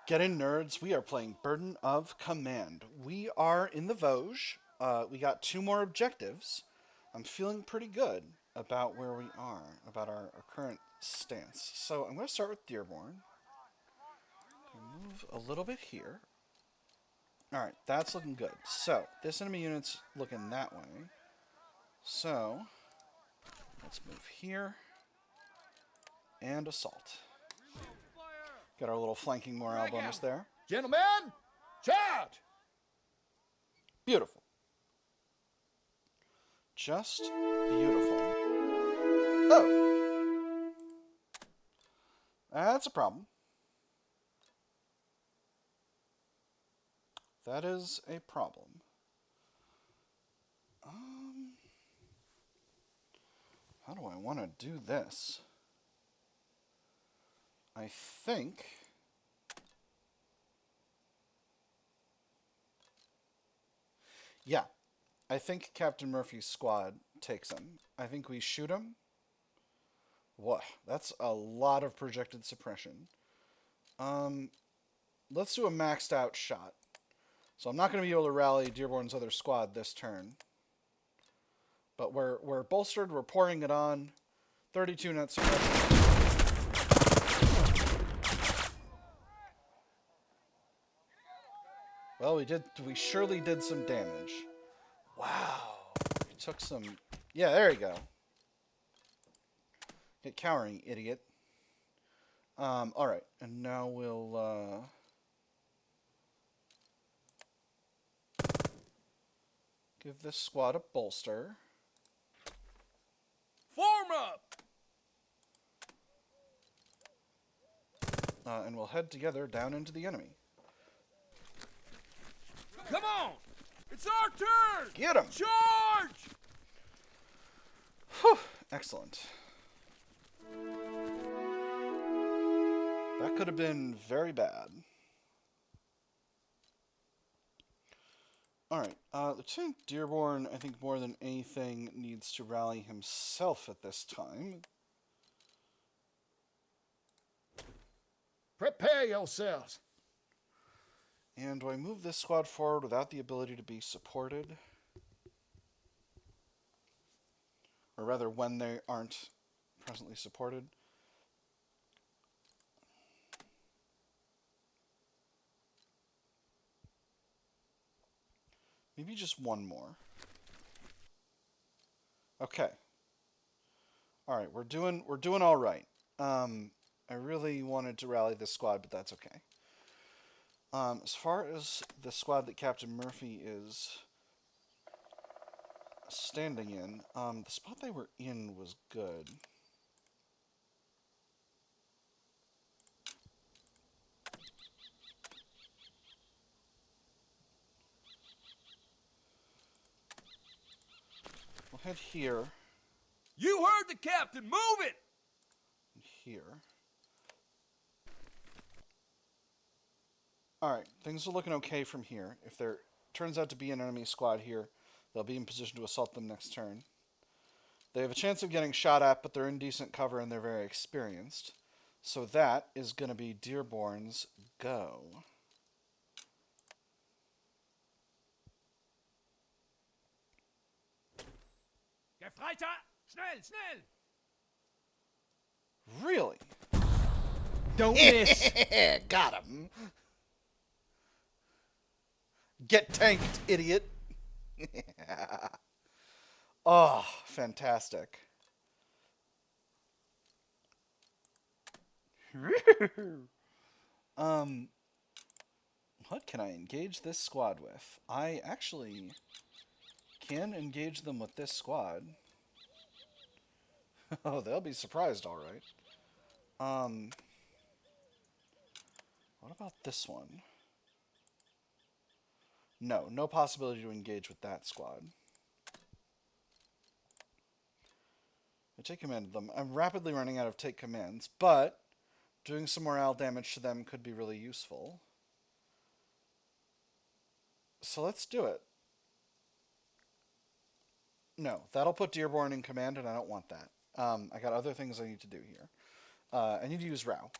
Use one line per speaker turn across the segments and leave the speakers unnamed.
Get in, nerds. We are playing Burden of Command. We are in the Vosges. We got two more objectives. I'm feeling pretty good about where we are, about our current stance. So I'm going to start with Dearborn. Move a little bit here. Alright, that's looking good. So, this enemy unit's looking that way. So, let's move here. And assault. Got our little flanking morale bonus there.
Gentlemen, charge!
Beautiful. Just beautiful. Oh! That's a problem. That is a problem. How do I want to do this? I think... Yeah. I think Captain Murphy's squad takes him. I think we shoot him. Whoa, that's a lot of projected suppression. Let's do a maxed out shot. So I'm not going to be able to rally Dearborn's other squad this turn. But we're bolstered, we're pouring it on. 32 net suppression. Well, we surely did some damage. Wow. We took some... Yeah, there you go. Get cowering, idiot. Alright, and now we'll, give this squad a bolster.
Form up!
And we'll head together down into the enemy.
Come on! It's our turn!
Get him!
Charge!
Whew, excellent. That could have been very bad. Alright, Lieutenant Dearborn, I think more than anything, needs to rally himself at this time.
Prepare yourselves.
And do I move this squad forward without the ability to be supported? Or rather, when they aren't presently supported? Maybe just one more. Okay. Alright, we're doing all right. I really wanted to rally this squad, but that's okay. As far as the squad that Captain Murphy is standing in, the spot they were in was good. We'll head here.
You heard the captain. Move it!
And here. Alright, things are looking okay from here. If there turns out to be an enemy squad here, they'll be in position to assault them next turn. They have a chance of getting shot at, but they're in decent cover and they're very experienced. So that is going to be Dearborn's go.
Gefreiter! Schnell, schnell!
Really?
Don't miss!
Got him. Get tanked, idiot. Oh, fantastic. What can I engage this squad with? I actually can engage them with this squad. Oh, they'll be surprised, all right. What about this one? No, no possibility to engage with that squad. I take command of them. I'm rapidly running out of take commands, but doing some morale damage to them could be really useful. So let's do it. No, that'll put Dearborn in command, and I don't want that. I got other things I need to do here. I need to use Rao.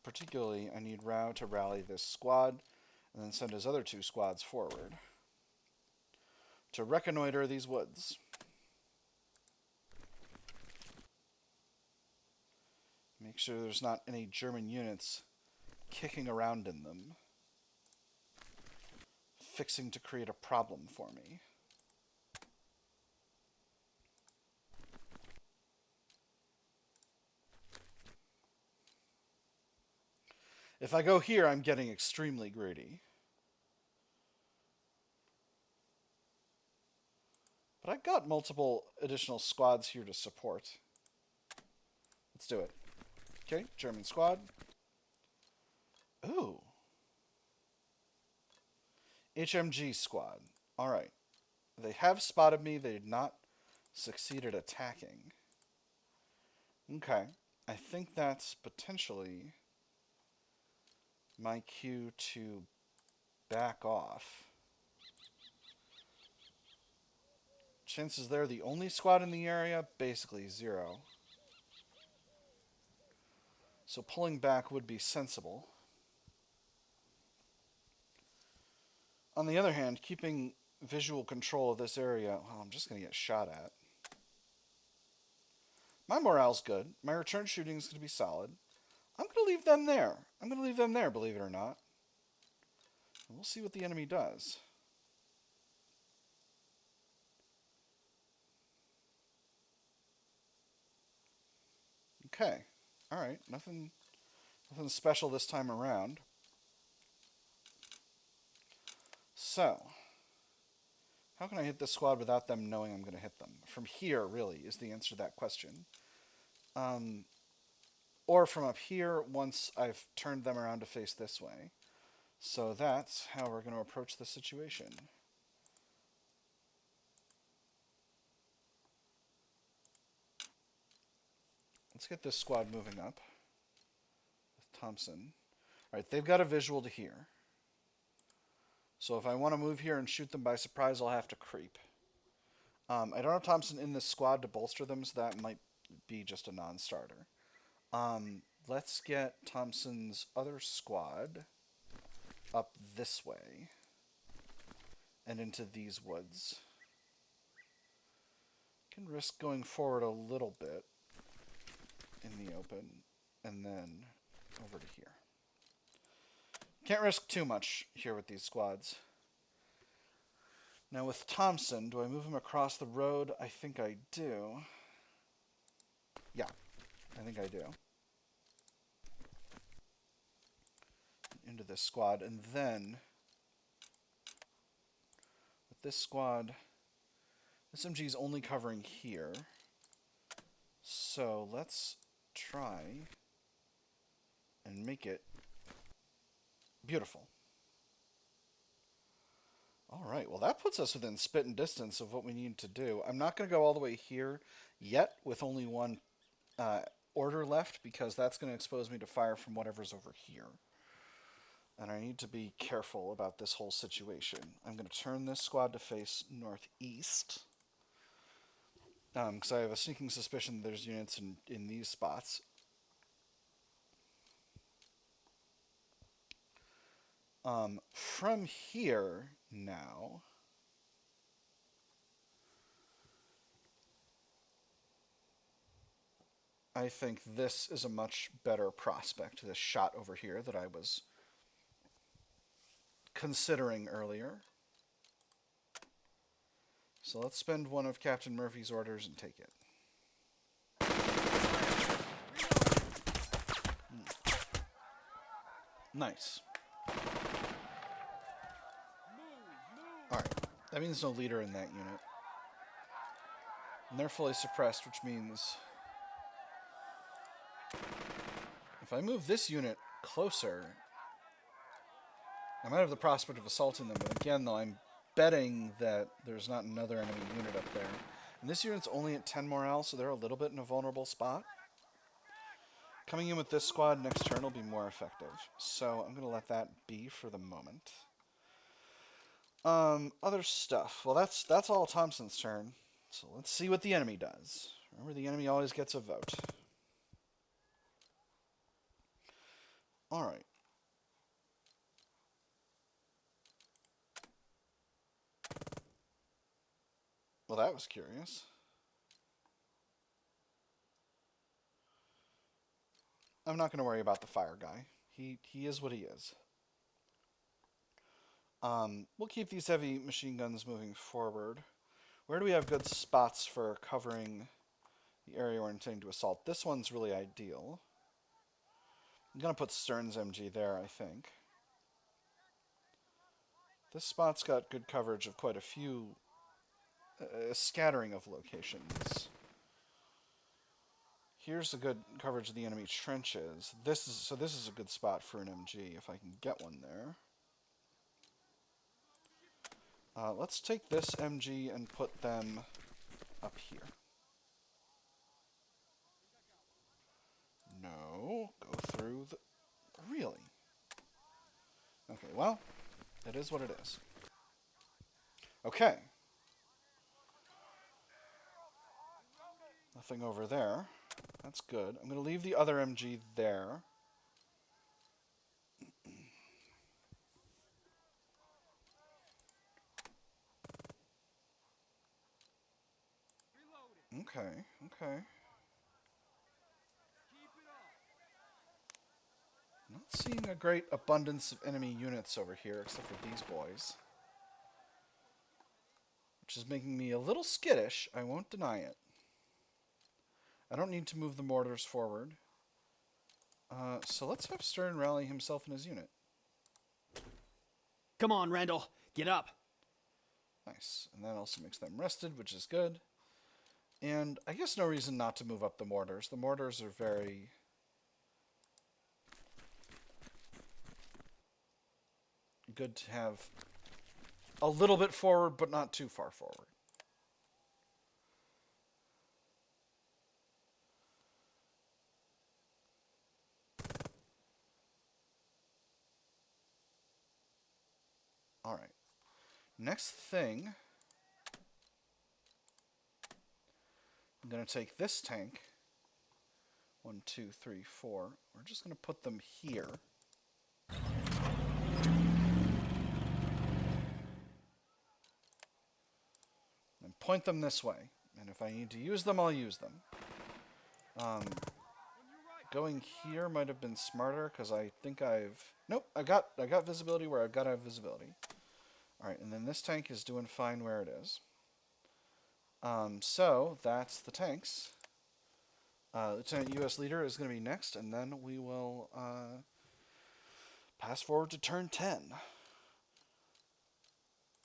Particularly, I need Rao to rally this squad and then send his other 2 squads forward to reconnoiter these woods. Make sure there's not any German units kicking around in them, fixing to create a problem for me. If I go here, I'm getting extremely greedy. But I've got multiple additional squads here to support. Let's do it. Okay, German squad. Ooh. HMG squad. Alright. They have spotted me. They did not succeed at attacking. Okay. I think that's potentially my cue to back off. Chances they're the only squad in the area, basically 0. So pulling back would be sensible. On the other hand, keeping visual control of this area, well, I'm just going to get shot at. My morale's good. My return shooting is going to be solid. I'm going to leave them there. I'm going to leave them there, believe it or not. And we'll see what the enemy does. Okay. Alright. Nothing special this time around. So, how can I hit this squad without them knowing I'm going to hit them? From here, really, is the answer to that question. Or from up here once I've turned them around to face this way. So that's how we're going to approach the situation. Let's get this squad moving up with Thompson. Alright, they've got a visual to here. So if I want to move here and shoot them by surprise, I'll have to creep. I don't have Thompson in this squad to bolster them, so that might be just a non-starter. Let's get Thompson's other squad up this way and into these woods. Can risk going forward a little bit in the open and then over to here. Can't risk too much here with these squads. Now with Thompson, do I move him across the road? I think I do. Yeah, I think I do. Into this squad, and then with this squad, SMG is only covering here. So let's try and make it beautiful. Alright, well that puts us within spit and distance of what we need to do. I'm not going to go all the way here yet with only one order left, because that's going to expose me to fire from whatever's over here. And I need to be careful about this whole situation. I'm going to turn this squad to face northeast, because I have a sneaking suspicion there's units in these spots. From here now, I think this is a much better prospect, this shot over here that I was considering earlier. So let's spend one of Captain Murphy's orders and take it. Nice. Alright, that means no leader in that unit. And they're fully suppressed, which means if I move this unit closer, I might have the prospect of assaulting them. But again, though, I'm betting that there's not another enemy unit up there. And this unit's only at 10 morale, so they're a little bit in a vulnerable spot. Coming in with this squad next turn will be more effective. So I'm going to let that be for the moment. Other stuff. Well, that's all Thompson's turn. So let's see what the enemy does. Remember, the enemy always gets a vote. Alright. Well, that was curious. I'm not going to worry about the fire guy. He is what he is. We'll keep these heavy machine guns moving forward. Where do we have good spots for covering the area we're intending to assault? This one's really ideal. I'm going to put Stern's MG there, I think. This spot's got good coverage of quite a few, a scattering of locations. Here's the good coverage of the enemy trenches. This is a good spot for an MG if I can get one there. Let's take this MG and put them up here. No, go through the... Really? Okay, well, it is what it is. Okay. Nothing over there. That's good. I'm going to leave the other MG there. Okay, okay. Not seeing a great abundance of enemy units over here, except for these boys. Which is making me a little skittish, I won't deny it. I don't need to move the mortars forward. So let's have Stern rally himself and his unit.
Come on, Randall. Get up.
Nice. And that also makes them rested, which is good. And I guess no reason not to move up the mortars. The mortars are very... good to have a little bit forward, but not too far forward. All right. Next thing, I'm going to take this tank. 1, 2, 3, 4. We're just going to put them here. And point them this way. And if I need to use them, I'll use them. Going here might have been smarter because I think I've... Nope, I got visibility where I've got to have visibility. Alright, and then this tank is doing fine where it is. So, that's the tanks. Lieutenant U.S. Leader is going to be next, and then we will pass forward to turn 10.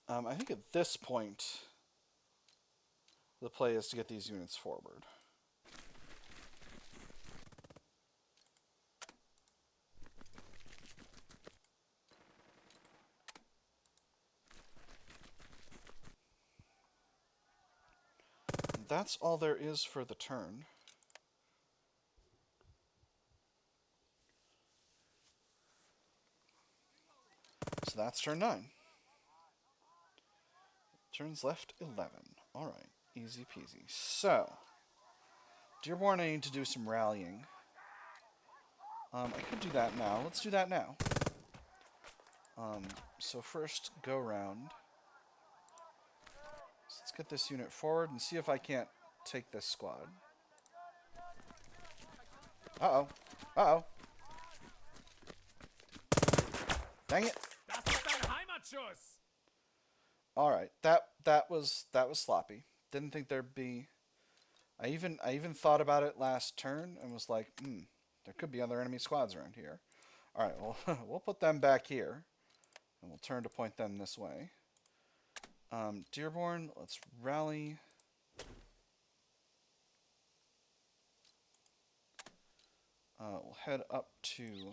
I think at this point, the play is to get these units forward. That's all there is for the turn. So that's turn 9. Turns left 11. Alright, easy peasy. So, Dearborn, I need to do some rallying. I could do that now. Let's do that now. So first, go round. So let's get this unit forward and see if I can't take this squad. Uh-oh. Uh-oh. Dang it. Alright, that was sloppy. Didn't think there'd be... I even thought about it last turn and was like, there could be other enemy squads around here. Alright, well, we'll put them back here. And we'll turn to point them this way. Dearborn, let's rally. We'll head up to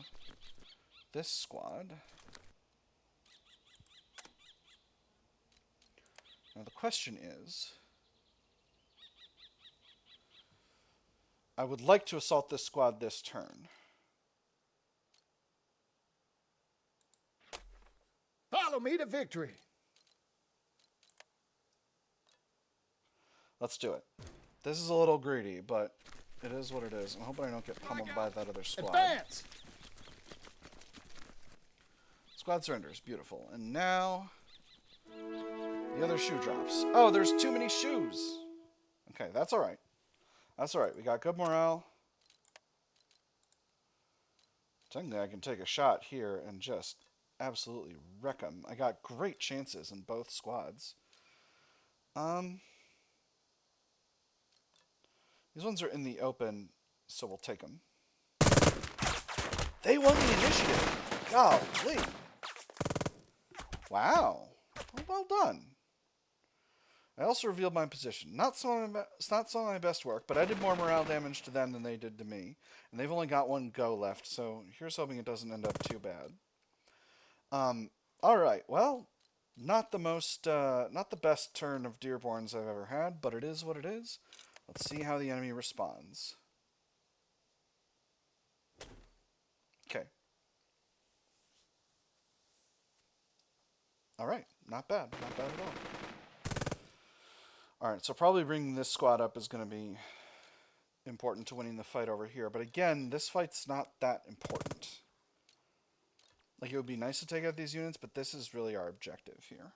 this squad. Now the question is, I would like to assault this squad this turn.
Follow me to victory.
Let's do it. This is a little greedy, but it is what it is. I'm hoping I don't get pummeled by that other squad.
Advance!
Squad surrenders. Beautiful. And now the other shoe drops. Oh, there's too many shoes. Okay, that's all right. That's all right. We got good morale. Technically, I can take a shot here and just absolutely wreck them. I got great chances in both squads. These ones are in the open, so we'll take them. They won the initiative. Golly. Wow. Well done. I also revealed my position. It's not some of my best work, but I did more morale damage to them than they did to me. And they've only got one go left, so here's hoping it doesn't end up too bad. Alright, well, not the best turn of Dearborns I've ever had, but it is what it is. Let's see how the enemy responds. Okay. Alright, not bad. Not bad at all. Alright, so probably bringing this squad up is going to be important to winning the fight over here. But again, this fight's not that important. Like, it would be nice to take out these units, but this is really our objective here.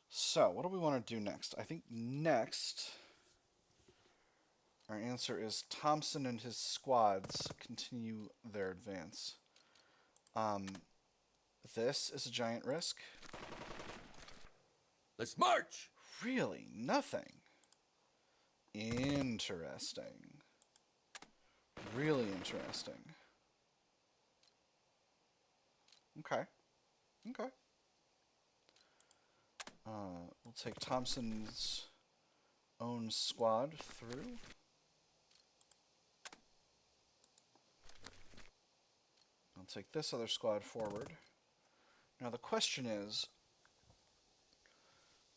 So, what do we want to do next? I think next, our answer is Thompson and his squads continue their advance. This is a giant risk.
Let's march!
Really? Nothing? Interesting. Really interesting. Okay. Okay. We'll take Thompson's own squad through. I'll take this other squad forward. Now the question is,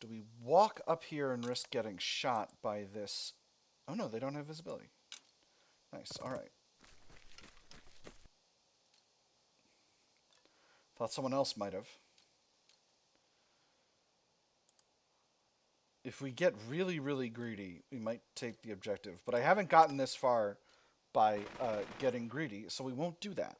do we walk up here and risk getting shot by this? Oh no, they don't have visibility. Nice, alright. Thought someone else might have. If we get really, really greedy, we might take the objective. But I haven't gotten this far by getting greedy, so we won't do that.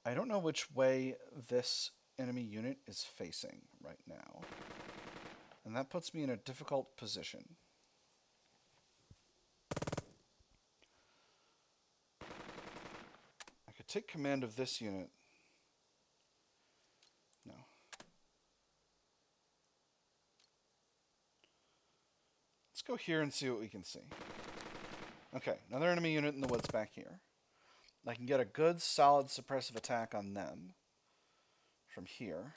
I don't know which way this enemy unit is facing right now. And that puts me in a difficult position. I could take command of this unit. No. Let's go here and see what we can see. Okay, another enemy unit in the woods back here. I can get a good, solid suppressive attack on them from here.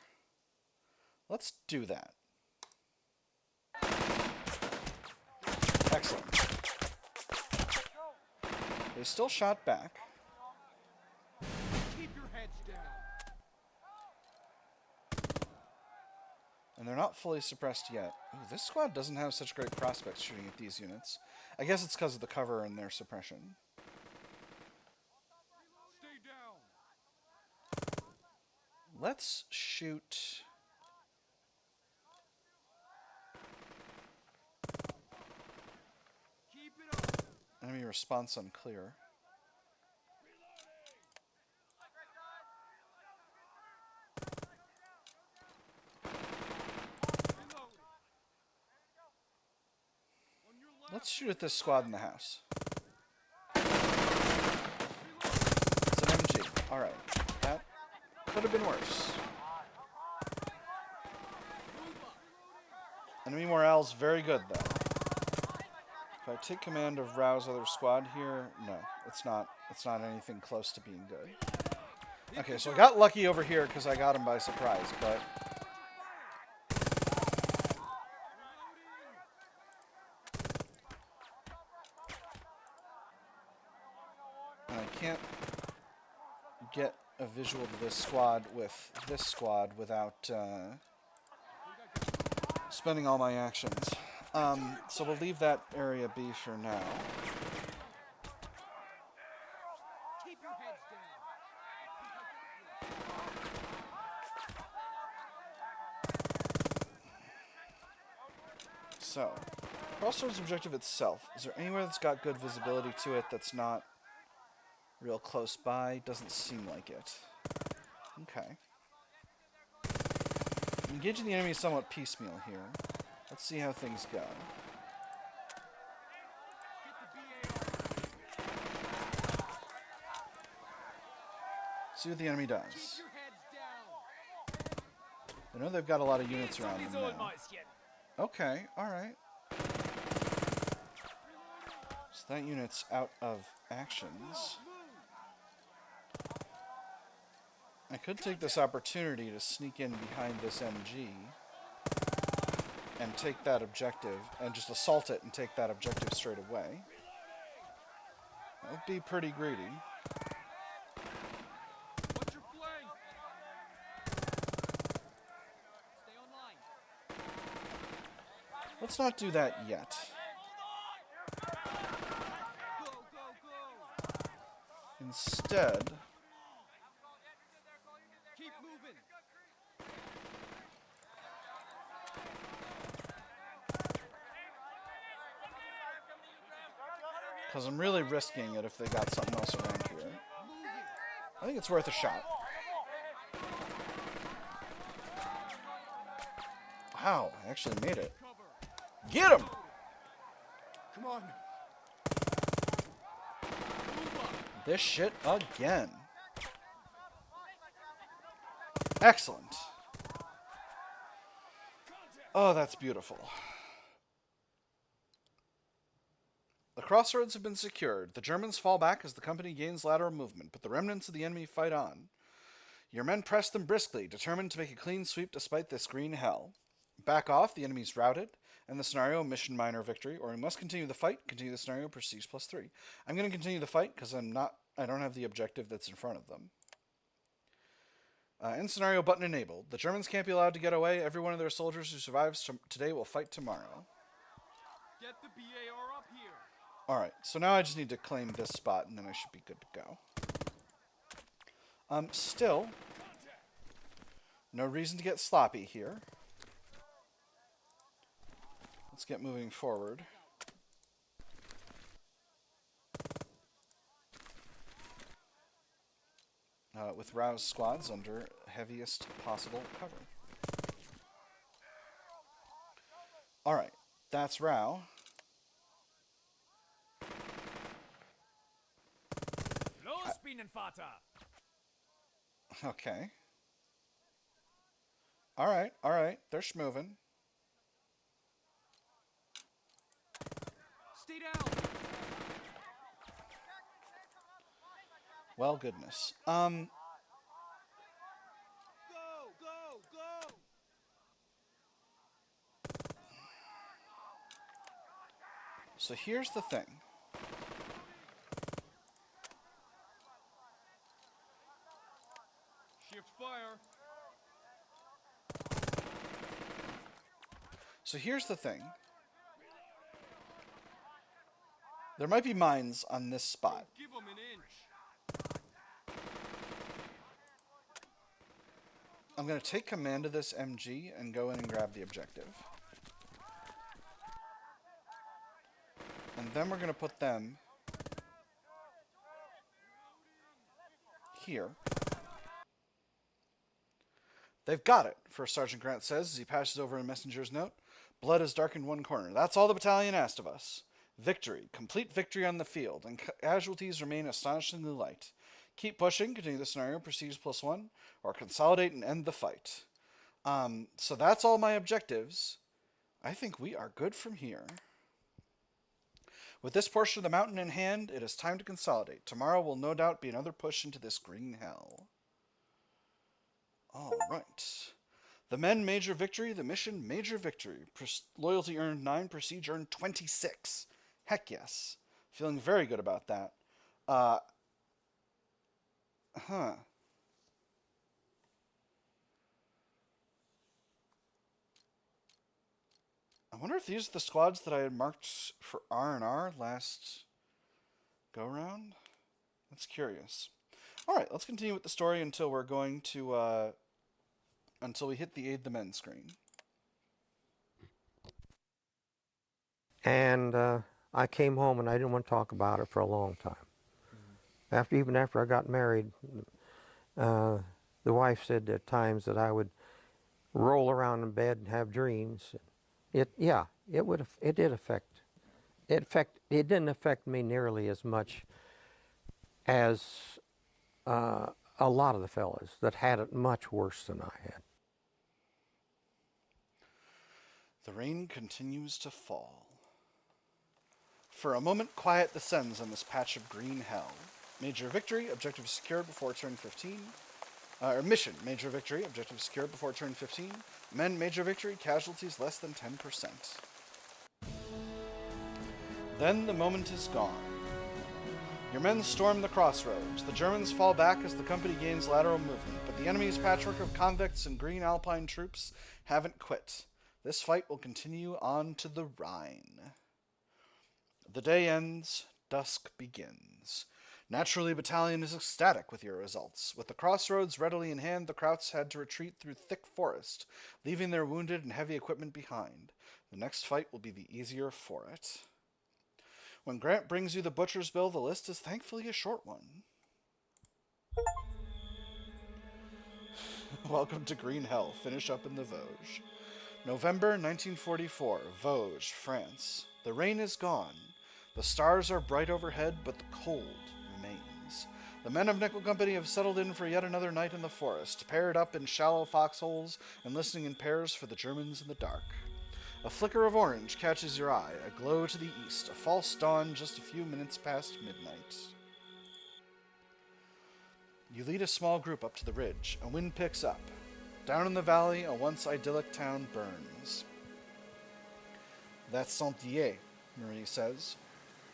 Let's do that. Excellent. They still shot back.
Keep your heads down.
And they're not fully suppressed yet. Ooh, this squad doesn't have such great prospects shooting at these units. I guess it's because of the cover and their suppression. Let's shoot.
Keep it up.
Enemy response unclear. Let's shoot at this squad in the house. It's an MG. Alright. That could have been worse. Enemy morale's very good, though. If I take command of Rao's other squad here, no, it's not anything close to being good. Okay, so I got lucky over here because I got him by surprise, but and I can't get a visual to this squad with this squad without spending all my actions. So we'll leave that area be for now.
Keep your heads down.
So, Crossroads objective itself. Is there anywhere that's got good visibility to it that's not real close by? Doesn't seem like it. Okay. Engaging the enemy is somewhat piecemeal here. Let's see how things go. See what the enemy does.
Keep your heads down.
I know they've got a lot of units around them now. Okay, alright. So that unit's out of actions. I could take this opportunity to sneak in behind this MG and take that objective, and just assault it and take that objective straight away. That would be pretty greedy.
What's your flank? Stay online.
Let's not do that yet.
Go, go, go.
Instead,
Keep moving.
because I'm really risking it if they got something else around here. I think it's worth a shot. Wow, I actually made it. Get him!
Come on.
This shit again. Excellent. Oh, that's beautiful. The crossroads have been secured. The Germans fall back as the company gains lateral movement, but the remnants of the enemy fight on. Your men press them briskly, determined to make a clean sweep despite this green hell. Back off, the enemy's routed, and the scenario, mission minor victory, or we must continue the fight, continue the scenario, prestige +3. I'm going to continue the fight because I don't have the objective that's in front of them. End scenario button enabled. The Germans can't be allowed to get away. Every one of their soldiers who survives today will fight tomorrow.
Get the BAR up here.
Alright, so now I just need to claim this spot, and then I should be good to go. Still, no reason to get sloppy here. Let's get moving forward. With roused squads under heaviest possible cover. Alright, that's Row. Okay. Alright, they're schmoving.
Stay down.
Well, goodness.
Go, go, go.
So here's the thing.
Shift fire.
So here's the thing. There might be mines on this spot.
Give them an inch.
I'm going to take command of this MG and go in and grab the objective. And then we're going to put them here. They've got it, First Sergeant Grant says as he passes over a messenger's note. Blood has darkened one corner. That's all the battalion asked of us. Victory. Complete victory on the field, and casualties remain astonishingly light. Keep pushing, continue the scenario, prestige +1, or consolidate and end the fight. So that's all my objectives. I think we are good from here. With this portion of the mountain in hand, it is time to consolidate. Tomorrow will no doubt be another push into this green hell. Alright. The men, major victory. The mission, major victory. Loyalty earned 9, prestige earned 26. Heck yes. Feeling very good about that. I wonder if these are the squads that I had marked for R&R last go-round? That's curious. Alright, let's continue with the story until we're going to, until we hit the Aid the Men screen.
And I came home and I didn't want to talk about it for a long time. Even after I got married, the wife said at times that I would roll around in bed and have dreams. It did affect. It didn't affect me nearly as much as a lot of the fellas that had it much worse than I had.
The rain continues to fall. For a moment, quiet descends on this patch of green hell. Major victory, objective secured before turn 15. Mission, major victory, objective secured before turn 15. Men, major victory, casualties less than 10%. Then the moment is gone. Your men storm the crossroads. The Germans fall back as the company gains lateral movement, but the enemy's patchwork of convicts and green Alpine troops haven't quit. This fight will continue on to the Rhine. The day ends, dusk begins. Naturally, Battalion is ecstatic with your results. With the crossroads readily in hand, the Krauts had to retreat through thick forest, leaving their wounded and heavy equipment behind. The next fight will be the easier for it. When Grant brings you the butcher's bill, the list is thankfully a short one. Welcome to Green Hell. Finish up in the Vosges. November 1944, Vosges, France. The rain is gone. The stars are bright overhead, but the cold remains. The men of Nickel Company have settled in for yet another night in the forest, paired up in shallow foxholes and listening in pairs for the Germans in the dark. A flicker of orange catches your eye, a glow to the east, a false dawn just a few minutes past midnight. You lead a small group up to the ridge. A wind picks up. Down in the valley, a once idyllic town burns. That's Saint-Dié, Marie says.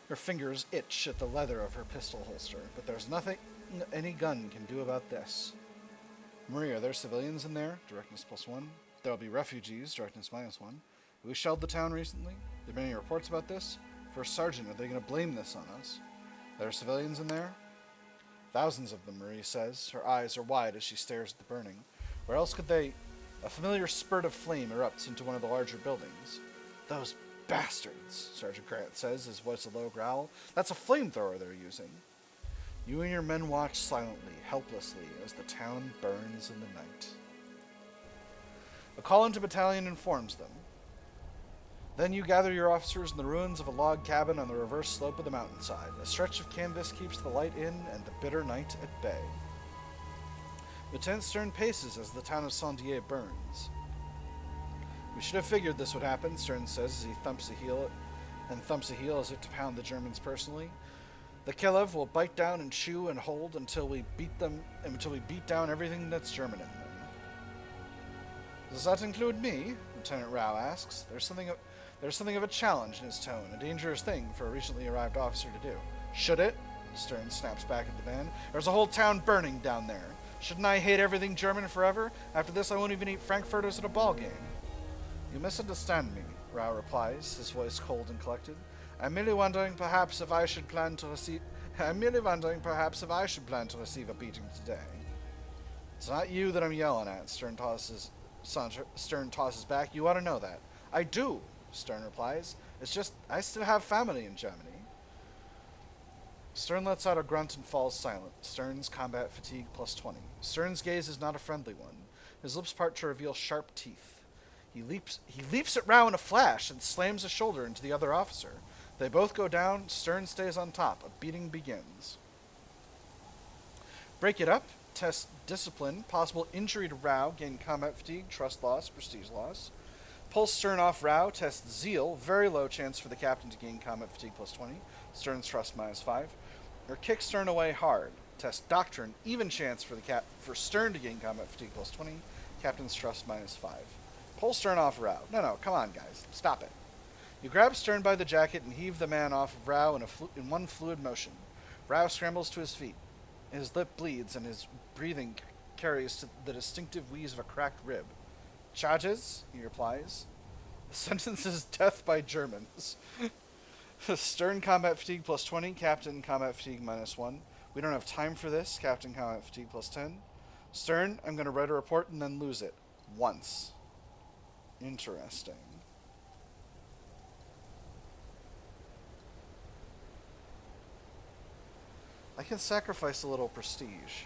Her fingers itch at the leather of her pistol holster, but there's nothing any gun can do about this. Marie, are there civilians in there? Directness +1. There'll be refugees, directness -1. We shelled the town recently. There been any reports about this? First Sergeant, are they going to blame this on us? There are civilians in there? Thousands of them, Marie says. Her eyes are wide as she stares at the burning. Where else could they... A familiar spurt of flame erupts into one of the larger buildings. Those bastards, Sergeant Grant says, his voice a low growl. That's a flamethrower they're using. You and your men watch silently, helplessly, as the town burns in the night. A call into battalion informs them. Then you gather your officers in the ruins of a log cabin on the reverse slope of the mountainside. A stretch of canvas keeps the light in and the bitter night at bay. Lieutenant Stern paces as the town of Saint-Dié burns. We should have figured this would happen, Stern says as he thumps a heel as if to pound the Germans personally. The Kelev will bite down and chew and hold until we beat down everything that's German in them. Does that include me? Lieutenant Rao asks. There's something of a challenge in his tone, a dangerous thing for a recently arrived officer to do. Should it? Stern snaps back at the man. There's a whole town burning down there. Shouldn't I hate everything German forever? After this, I won't even eat frankfurters at a ball game. You misunderstand me, Rao replies, his voice cold and collected. I'm merely wondering perhaps if I should plan to receive a beating today. It's not you that I'm yelling at, Stern tosses back. You ought to know that. I do, Stern replies. It's just, I still have family in Germany. Stern lets out a grunt and falls silent. Stern's combat fatigue +20. Stern's gaze is not a friendly one. His lips part to reveal sharp teeth. He leaps at Rao in a flash and slams a shoulder into the other officer. They both go down. Stern stays on top. A beating begins. Break it up. Test discipline. Possible injury to Rao. Gain combat fatigue. Trust loss. Prestige loss. Pull Stern off Rao. Test zeal. Very low chance for the captain to gain combat fatigue +20. Stern's trust -5. Or kick Stern away hard. Test doctrine. Even chance for Stern to gain combat fatigue +20. Captain's trust -5. Pull Stern off Rao. No, come on, guys. Stop it. You grab Stern by the jacket and heave the man off of Rao in one fluid motion. Rao scrambles to his feet. His lip bleeds and his breathing carries to the distinctive wheeze of a cracked rib. Charges, he replies. The sentence is death by Germans. Stern combat fatigue +20, Captain combat fatigue -1. We don't have time for this. Captain combat fatigue +10. Stern, I'm going to write a report and then lose it. Once. Interesting. I can sacrifice a little prestige.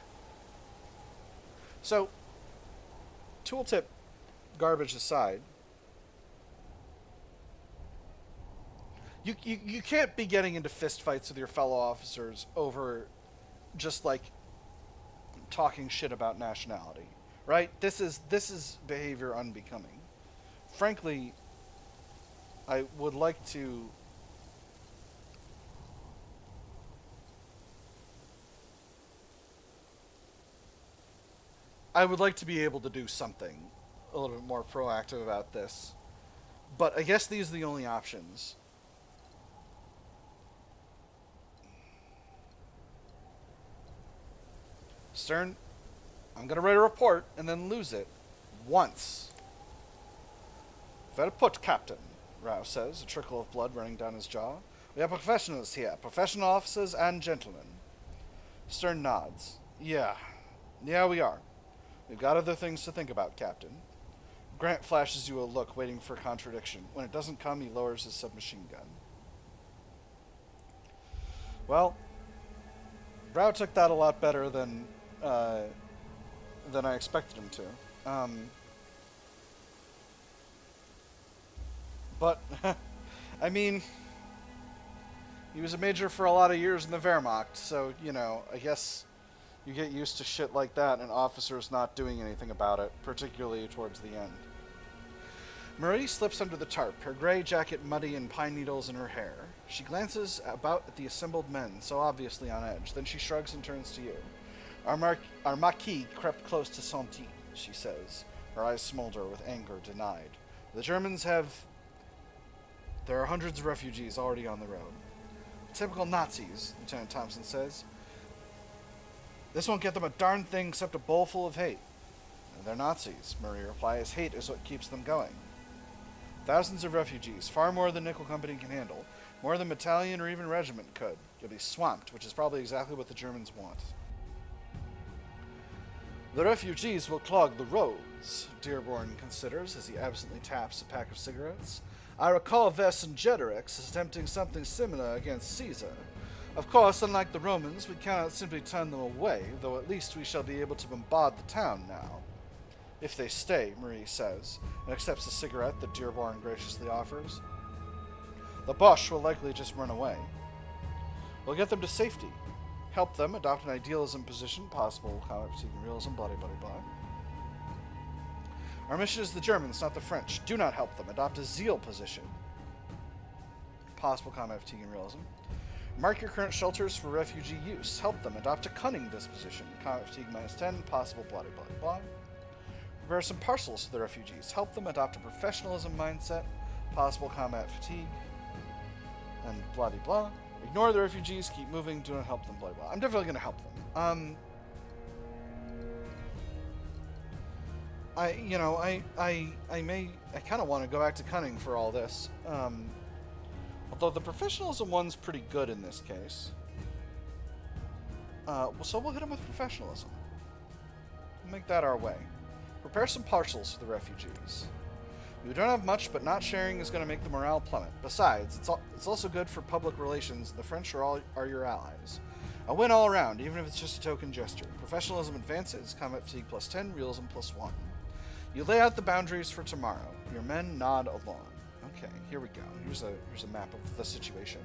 So, tooltip garbage aside, you can't be getting into fistfights with your fellow officers over just like talking shit about nationality, right? This is behavior unbecoming. Frankly, I would like to be able to do something a little bit more proactive about this. But I guess these are the only options. Stern, I'm going to write a report and then lose it. Once. Well put, Captain, Rao says, a trickle of blood running down his jaw. We are professionals here, professional officers and gentlemen. Stern nods. Yeah, we are. We've got other things to think about, Captain. Grant flashes you a look, waiting for contradiction. When it doesn't come, he lowers his submachine gun. Well, Rao took that a lot better than I expected him to. But, I mean, he was a major for a lot of years in the Wehrmacht, so, you know, I guess you get used to shit like that and officers not doing anything about it, particularly towards the end. Marie slips under the tarp, her gray jacket muddy and pine needles in her hair. She glances about at the assembled men, so obviously on edge. Then she shrugs and turns to you. Our Marquis crept close to Santi, she says. Her eyes smolder with anger denied. The Germans have... There are hundreds of refugees already on the road. Typical Nazis, Lieutenant Thompson says. This won't get them a darn thing except a bowl full of hate. They're Nazis, Marie replies. Hate is what keeps them going. Thousands of refugees, far more than Nickel Company can handle. More than battalion or even regiment could. You'll be swamped, which is probably exactly what the Germans want. The refugees will clog the roads, Dearborn considers as he absently taps a pack of cigarettes. I recall Vercingetorix as attempting something similar against Caesar. Of course, unlike the Romans, we cannot simply turn them away, though at least we shall be able to bombard the town now. If they stay, Marie says, and accepts the cigarette that Dearborn graciously offers. The Boche will likely just run away. We'll get them to safety. Help them adopt an idealism position, possible combat fatigue and realism, blah, blah, blah. Our mission is the Germans, not the French. Do not help them. Adopt a zeal position. Possible combat fatigue and realism. Mark your current shelters for refugee use. Help them. Adopt a cunning disposition. Combat fatigue -10. Possible blah, blah, blah. Prepare some parcels for the refugees. Help them. Adopt a professionalism mindset. Possible combat fatigue. And blah, blah, blah. Ignore the refugees. Keep moving. Do not help them. Blah, blah. I'm definitely going to help them. I kind of want to go back to cunning for all this. Although the professionalism one's pretty good in this case. So we'll hit him with professionalism. We'll make that our way. Prepare some parcels for the refugees. We don't have much, but not sharing is going to make the morale plummet. Besides, it's also good for public relations, and the French are your allies. A win all around, even if it's just a token gesture. Professionalism advances, combat fatigue +10, realism +1. You lay out the boundaries for tomorrow. Your men nod along. Okay, here we go. Here's a map of the situation.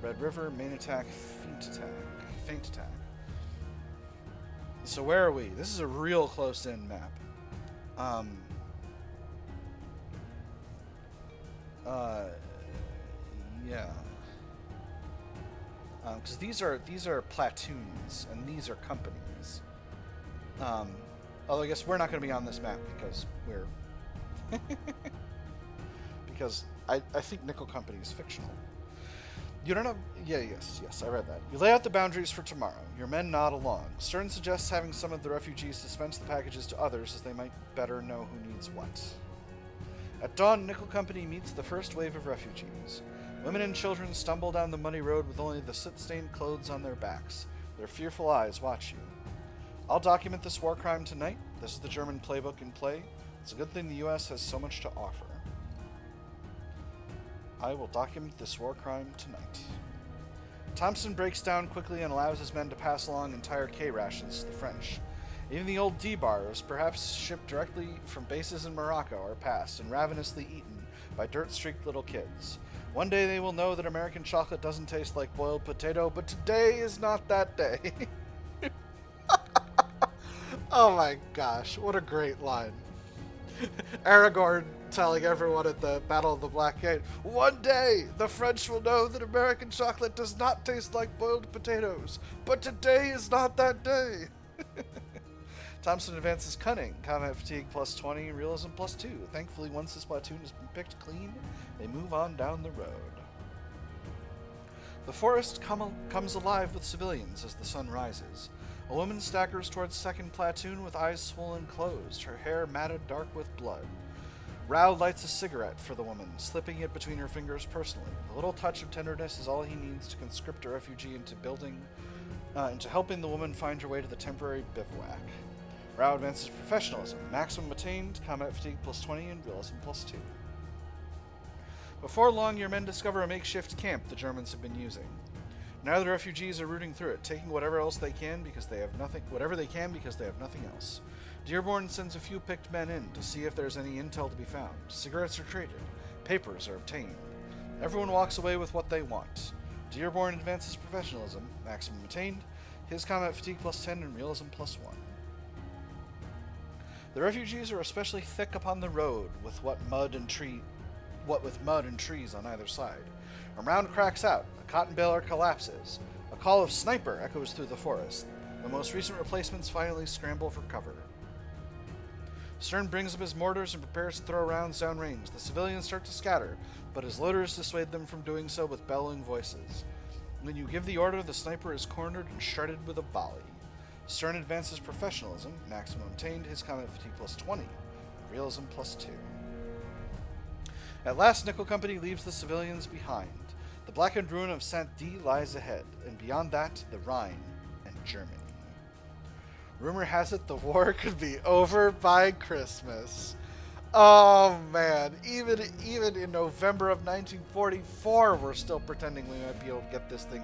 Red River, main attack, feint attack. So where are we? This is a real close-in map. Yeah. Because these are platoons and these are companies. Although I guess we're not going to be on this map because we're because I think Nickel Company is fictional. You don't have... Yes, I read that. You lay out the boundaries for tomorrow. Your men nod along. Stern suggests having some of the refugees dispense the packages to others as they might better know who needs what. At dawn, Nickel Company meets the first wave of refugees. Women and children stumble down the muddy road with only the soot-stained clothes on their backs. Their fearful eyes watch you. I'll document this war crime tonight. This is the German playbook in play. It's a good thing the U.S. has so much to offer. I will document this war crime tonight. Thompson breaks down quickly and allows his men to pass along entire K rations to the French. Even the old D-bars, perhaps shipped directly from bases in Morocco, are passed and ravenously eaten by dirt-streaked little kids. One day they will know that American chocolate doesn't taste like boiled potato, but today is not that day. Oh my gosh, what a great line. Aragorn telling everyone at the Battle of the Black Gate, one day the French will know that American chocolate does not taste like boiled potatoes, but today is not that day. Thompson advances cunning, combat fatigue plus 20, realism plus 2. Thankfully, once this platoon has been picked clean, they move on down the road. The forest comes alive with civilians as the sun rises. A woman staggers towards second platoon with eyes swollen closed, her hair matted dark with blood. Rao lights a cigarette for the woman, slipping it between her fingers personally. A little touch of tenderness is all he needs to conscript a refugee into helping the woman find her way to the temporary bivouac. Rao advances professionalism, maximum attained, combat fatigue plus 20, and realism plus 2. Before long, your men discover a makeshift camp the Germans have been using. Now the refugees are rooting through it, taking whatever they can because they have nothing else. Dearborn sends a few picked men in to see if there's any intel to be found. Cigarettes are traded. Papers are obtained. Everyone walks away with what they want. Dearborn advances professionalism, maximum attained, his combat fatigue plus 10 and realism plus 1. The refugees are especially thick upon the road with mud and trees on either side. A round cracks out. A Cottonbaler collapses. A call of sniper echoes through the forest. The most recent replacements finally scramble for cover. Stern brings up his mortars and prepares to throw rounds downrange. The civilians start to scatter, but his loaders dissuade them from doing so with bellowing voices. When you give the order, the sniper is cornered and shredded with a volley. Stern advances professionalism, maximum obtained, his combat fatigue plus 20, realism plus 2. At last, Nickel Company leaves the civilians behind. The blackened ruin of Saint-Dié lies ahead, and beyond that, the Rhine and Germany. Rumor has it the war could be over by Christmas. Oh man, even in November of 1944, we're still pretending we might be able to get this thing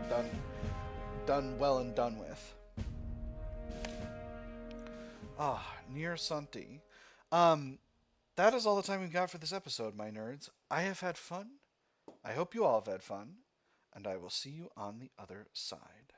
done well and done with. Near Santi. That is all the time we've got for this episode, my nerds. I have had fun. I hope you all have had fun. And I will see you on the other side.